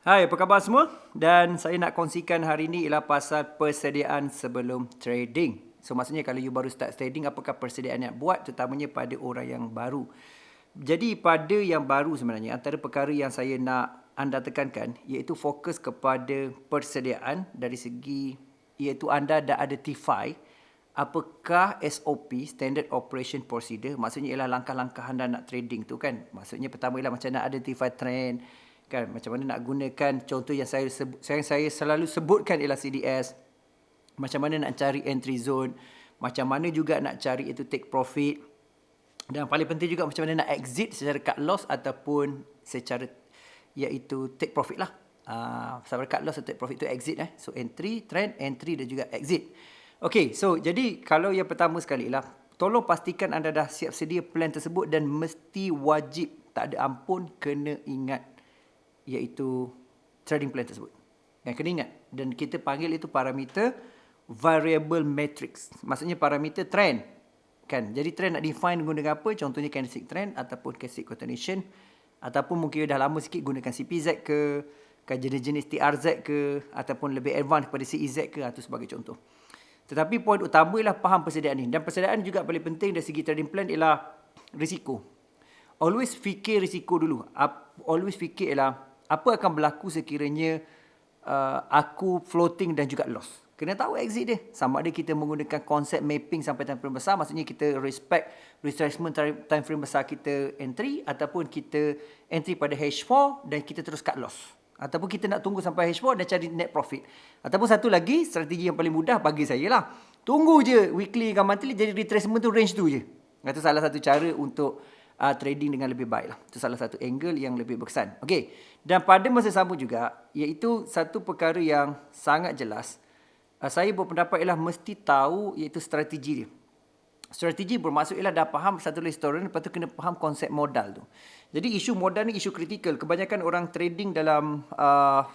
Hai, apa khabar semua? Dan saya nak kongsikan hari ini ialah pasal persediaan sebelum trading. So maksudnya kalau you baru start trading, apakah persediaan yang buat terutamanya pada orang yang baru. Jadi pada yang baru sebenarnya, antara perkara yang saya nak anda tekankan iaitu fokus kepada persediaan dari segi iaitu anda dah identify apakah SOP, Standard Operation Procedure, maksudnya ialah langkah-langkah anda nak trading tu kan. Maksudnya pertama ialah macam nak identify trend, kan, macam mana nak gunakan contoh yang saya selalu sebutkan ialah CDS, macam mana nak cari entry zone, macam mana juga nak cari itu take profit, dan paling penting juga macam mana nak exit secara cut loss ataupun secara iaitu take profit lah. Secara cut loss atau take profit tu exit. So entry, trend, entry dan juga exit. Okay, so jadi kalau yang pertama sekali lah, tolong pastikan anda dah siap sedia plan tersebut dan mesti wajib tak ada ampun kena ingat iaitu trading plan tersebut. Yang kena ingat. Dan kita panggil itu parameter variable matrix. Maksudnya parameter trend. Kan? Jadi trend nak define guna apa? Contohnya candlestick trend ataupun candlestick continuation. Ataupun mungkin dah lama sikit gunakan CPZ ke, kan jenis-jenis TRZ ke, ataupun lebih advance kepada CEZ ke, itu sebagai contoh. Tetapi poin utama ialah faham persediaan ni. Dan persediaan juga paling penting dari segi trading plan ialah risiko. Always fikir risiko dulu. Always fikir ialah apa akan berlaku sekiranya aku floating dan juga loss. Kena tahu exit dia. Sama ada kita menggunakan konsep mapping sampai time frame besar, maksudnya kita respect retracement time frame besar kita entry, ataupun kita entry pada H4 dan kita terus cut loss. Ataupun kita nak tunggu sampai H4 dan cari net profit. Ataupun satu lagi, strategi yang paling mudah bagi saya lah. Tunggu je weekly dengan monthly, jadi retracement tu range tu je. Itu salah satu cara untuk trading dengan lebih baik lah. Itu salah satu angle yang lebih berkesan. Okey. Dan pada masa sama juga, iaitu satu perkara yang sangat jelas, saya berpendapat ialah mesti tahu iaitu strategi dia. Strategi bermaksud ialah dah faham satu historian, lepas tu kena faham konsep modal tu. Jadi isu modal ni isu kritikal. Kebanyakan orang trading dalam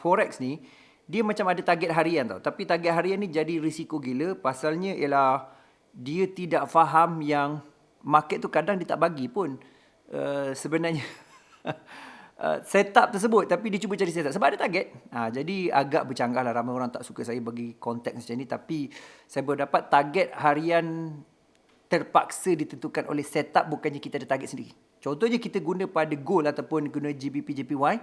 forex ni, dia macam ada target harian tau. Tapi target harian ni jadi risiko gila. Pasalnya ialah dia tidak faham yang market tu kadang dia tak bagi pun sebenarnya setup tersebut, tapi dia cuba cari setup sebab ada target. Jadi agak bercanggah lah, ramai orang tak suka saya bagi konteks macam ni, tapi saya berdapat target harian terpaksa ditentukan oleh setup, bukannya kita ada target sendiri. Contohnya kita guna pada gold ataupun guna GBP, JPY.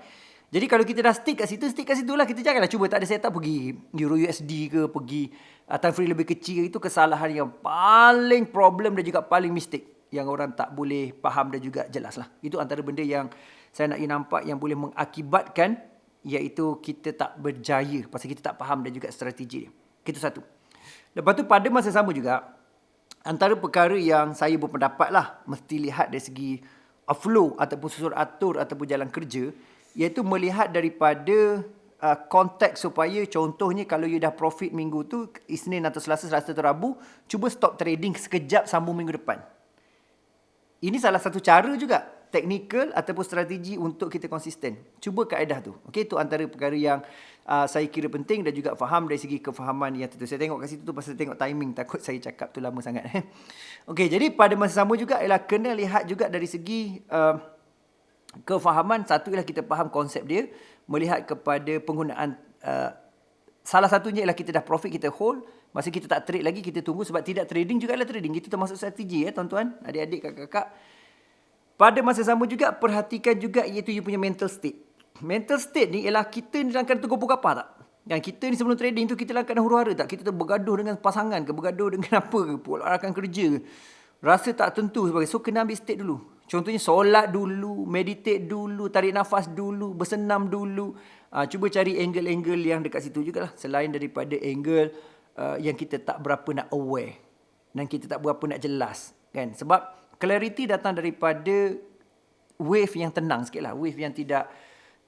Jadi kalau kita dah stick kat situ lah. Kita janganlah cuba tak ada setup pergi Euro USD ke, pergi time frame lebih kecil. Itu kesalahan yang paling problem dan juga paling mistake yang orang tak boleh faham dan juga jelas lah. Itu antara benda yang saya nak nampak yang boleh mengakibatkan iaitu kita tak berjaya pasal kita tak faham dan juga strategi dia. Itu satu. Lepas tu pada masa sama juga, antara perkara yang saya berpendapat lah mesti lihat dari segi flow ataupun susun atur ataupun jalan kerja, iaitu melihat daripada konteks supaya contohnya kalau you dah profit minggu tu, Isnin atau Selasa atau Rabu, cuba stop trading sekejap sambung minggu depan. Ini salah satu cara juga, teknikal ataupun strategi untuk kita konsisten. Cuba kaedah tu. Okey, itu antara perkara yang saya kira penting dan juga faham dari segi kefahaman yang tentu. Saya tengok kat situ tu pasal tengok timing, takut saya cakap tu lama sangat. Okey, jadi pada masa sama juga ialah kena lihat juga dari segi kefahaman. Satu ialah kita faham konsep dia, melihat kepada penggunaan salah satunya ialah kita dah profit, kita hold. Masa kita tak trade lagi, kita tunggu, sebab tidak trading juga adalah trading. Itu termasuk strategi tuan-tuan, adik-adik, kakak-kakak. Pada masa sama juga, perhatikan juga iaitu you punya mental state. Mental state ni ialah kita ni dalam keadaan tergopoh kapal tak? Yang kita ni sebelum trading tu, kita dalam keadaan huru-hara tak? Kita tu bergaduh dengan pasangan ke, bergaduh dengan apa ke, rakan kerja ke. Rasa tak tentu sebagainya. So, kena ambil state dulu. Contohnya, solat dulu, meditate dulu, tarik nafas dulu, bersenam dulu. Cuba cari angle-angle yang dekat situ jugalah. Selain daripada angle yang kita tak berapa nak aware dan kita tak berapa nak jelas, kan? Sebab clarity datang daripada wave yang tenang sikit lah, wave yang tidak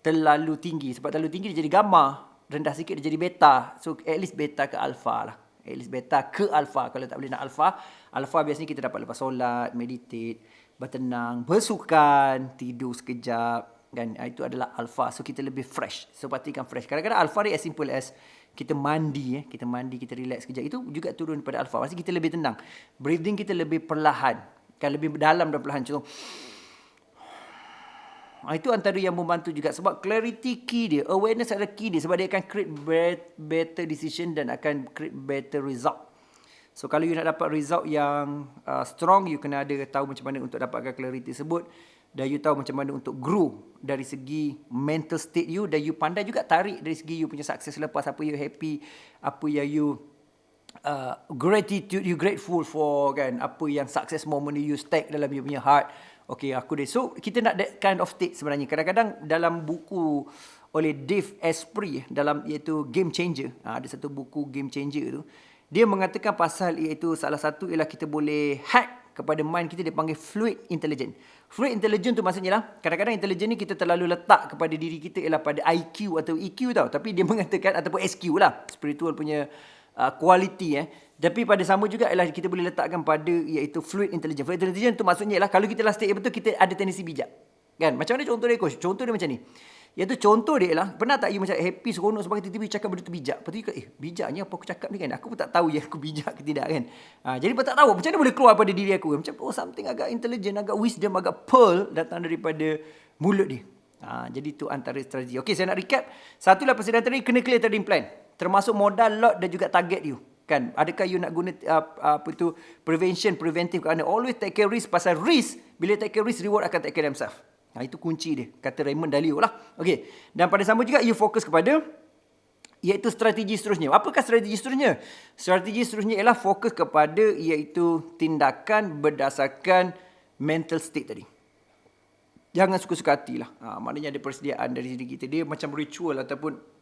terlalu tinggi. Sebab terlalu tinggi dia jadi gamma, rendah sikit dia jadi beta. So at least beta ke alpha lah, at least beta ke alpha. Kalau tak boleh nak alpha biasanya kita dapat lepas solat, meditate, bertenang, bersukan, tidur sekejap, kan? Itu adalah alpha. So kita lebih fresh. So pastikan fresh. Kadang-kadang alpha ni as simple as kita mandi, kita relax sekejap. Itu juga turun pada alpha. Maksudnya kita lebih tenang. Breathing kita lebih perlahan. Kan lebih dalam dan perlahan. Contoh, Itu antara yang membantu juga sebab clarity key dia, awareness adalah key dia sebab dia akan create better decision dan akan create better result. So kalau you nak dapat result yang strong, you kena ada tahu macam mana untuk dapatkan clarity tersebut dan you tahu macam mana untuk grow dari segi mental state you dan you pandai juga tarik dari segi you punya success lepas, apa you happy, apa yang you gratitude, you grateful for kan, apa yang success moment you stack dalam you punya heart. Okay, aku deh. So, kita nak that kind of state sebenarnya. Kadang-kadang dalam buku oleh Dave Asprey, dalam iaitu Game Changer, ada satu buku Game Changer tu, dia mengatakan pasal iaitu salah satu ialah kita boleh hack kepada mind kita, dia panggil fluid intelligence. Fluid intelligence tu maksudnya lah, kadang-kadang intelligence ni kita terlalu letak kepada diri kita ialah pada IQ atau EQ tau. Tapi dia mengatakan, ataupun SQ lah, spiritual punya quality Tapi pada sama juga ialah kita boleh letakkan pada iaitu fluid intelligence. Fluid intelligence tu maksudnya ialah kalau kita lah state yang betul, kita ada tendensi bijak. Kan? Macam mana contoh dia, coach? Contoh dia macam ni. Iaitu contoh dia ialah, pernah tak you macam happy, seronok sebab tiba-tiba cakap benda tu bijak. Lepas tu you kata, bijaknya apa aku cakap ni kan? Aku pun tak tahu aku bijak ke tidak kan? Jadi pun tak tahu macam mana boleh keluar pada diri aku. Macam something agak intelligent, agak wisdom, agak pearl datang daripada mulut dia. Jadi tu antara strategi. Okey, saya nak recap. Satulah persediaan trading, kena clear trading plan. Termasuk modal, lot dan juga target you. Kan? Adakah you nak guna preventive kerana always take care risk, pasal risk, bila take care risk, reward akan take care themselves. Itu kunci dia, kata Raymond Dalio lah. Okey. Dan pada sama juga you fokus kepada iaitu strategi seterusnya. Apakah strategi seterusnya? Strategi seterusnya ialah fokus kepada iaitu tindakan berdasarkan mental state tadi. Jangan suka-suka hatilah. Maknanya ada persediaan dari diri kita. Dia macam ritual ataupun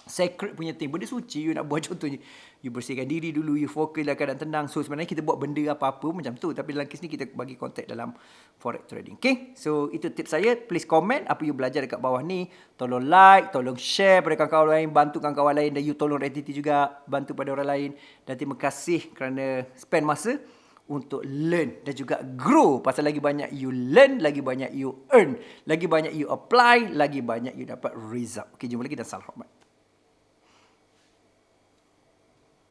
sacred punya thing. Benda suci you nak buat, contohnya you bersihkan diri dulu, you fokus dalam keadaan tenang. So sebenarnya kita buat benda apa-apa macam tu, tapi dalam kes ni kita bagi konteks dalam forex trading. Okay, so itu tips saya. Please comment apa you belajar dekat bawah ni. Tolong like, tolong share pada kawan-kawan lain, bantu kawan-kawan lain, dan you tolong Reddit juga bantu pada orang lain. Dan terima kasih kerana spend masa untuk learn dan juga grow. Pasal lagi banyak you learn, lagi banyak you earn, lagi banyak you apply, lagi banyak you dapat result. Okay, jumpa lagi dan salam hormat.